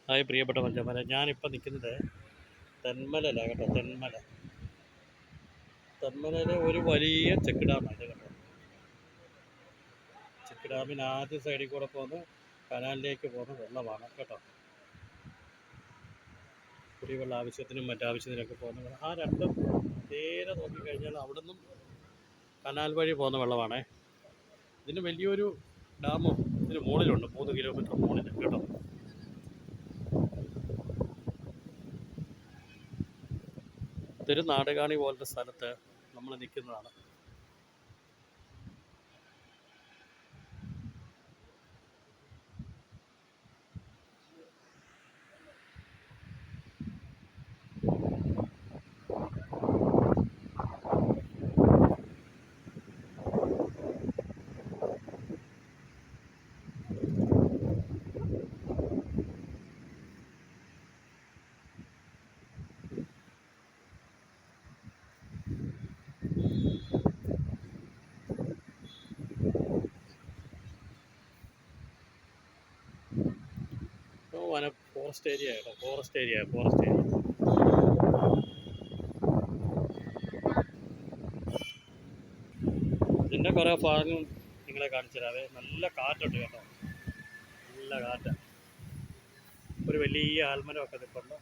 Hi പ്രിയപ്പെട്ട മനുഷ്യന്മാരെ, ഞാനിപ്പോൾ നിൽക്കുന്നത് തെന്മലയിലാണ് കേട്ടോ. തെന്മലയിലെ ഒരു വലിയ ചെക്ക് ഡാമാണ് ഇത് കേട്ടോ. ചെക്ക് ഡാമിന് ആദ്യ സൈഡിൽ കൂടെ പോകുന്ന കനാലിലേക്ക് പോകുന്ന വെള്ളമാണ് കേട്ടോ. കുടിവെള്ള ആവശ്യത്തിനും മറ്റാവശ്യത്തിനൊക്കെ പോകുന്ന വെള്ളം. ആ രണ്ടും നേരെ നോക്കിക്കഴിഞ്ഞാൽ അവിടെ നിന്നും കനാൽ വഴി പോകുന്ന വെള്ളമാണേ. ഇതിന് വലിയൊരു ഡാമും ഇതിന് മുകളിലുണ്ട്, 3 കിലോമീറ്റർ മുകളിൽ കേട്ടോ. ഇതൊരു നാടുകാണി പോലത്തെ സ്ഥലത്ത് നമ്മൾ നിൽക്കുന്നതാണ്. ഫോറസ്റ്റ് ഏരിയ കേട്ടോ. Forest area. ഇതിൻ്റെ കുറേ ഭാഗം നിങ്ങളെ കാണിച്ചു തരാവേ. നല്ല കാറ്റുണ്ട് കേട്ടോ, നല്ല കാറ്റാണ്. ഒരു വലിയ ആൽമരമൊക്കെ നിൽപ്പുണ്ട്.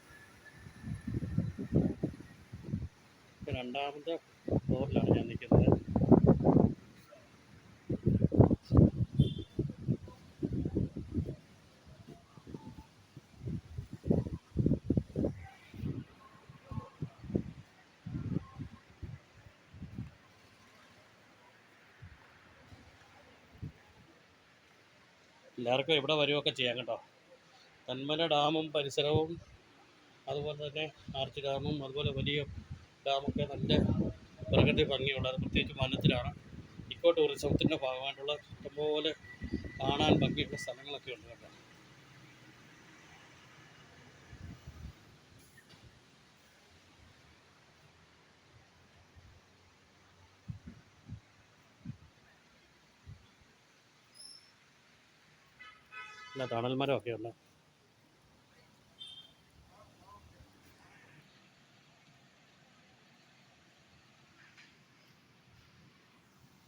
രണ്ടാമത്തെ ഫ്ലോറിലാണ് ഞാൻ നിൽക്കുന്നത്. എല്ലാവർക്കും ഇവിടെ വരികയൊക്കെ ചെയ്യാം കേട്ടോ. തെന്മല ഡാമും പരിസരവും, അതുപോലെ തന്നെ ആർച്ച് ഡാമും, അതുപോലെ വലിയ ഡാമൊക്കെ നല്ല പ്രകൃതി ഭംഗിയുള്ളത്. പ്രത്യേകിച്ച് വനത്തിലാണ്. ഇക്കോ ടൂറിസത്തിൻ്റെ ഭാഗമായിട്ടുള്ള ഇഷ്ടംപോലെ കാണാൻ ഭംഗിയുള്ള സ്ഥലങ്ങളൊക്കെ ഉണ്ട് കേട്ടോ. നല്ല തണൽ മരമൊക്കെ ഉണ്ട്.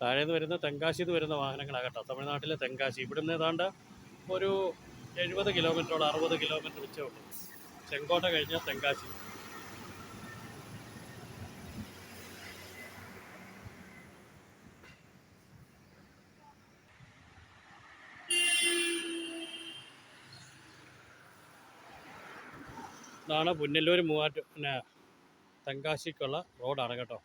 താഴേന്ന് വരുന്ന തെങ്കാശിന്ന് വരുന്ന വാഹനങ്ങളാണ് കേട്ടോ. തമിഴ്നാട്ടിലെ തെങ്കാശി. ഇവിടുന്ന് ഏതാണ്ട് ഒരു 70 കിലോമീറ്ററോളം 60 കിലോമീറ്റർ വെച്ചേ ഉള്ളൂ. ചെങ്കോട്ട കഴിഞ്ഞാൽ തെങ്കാശി. ഇതാണ് പുനലൂർ തെങ്കാശിക്കുള്ള റോഡാണ് കേട്ടോ.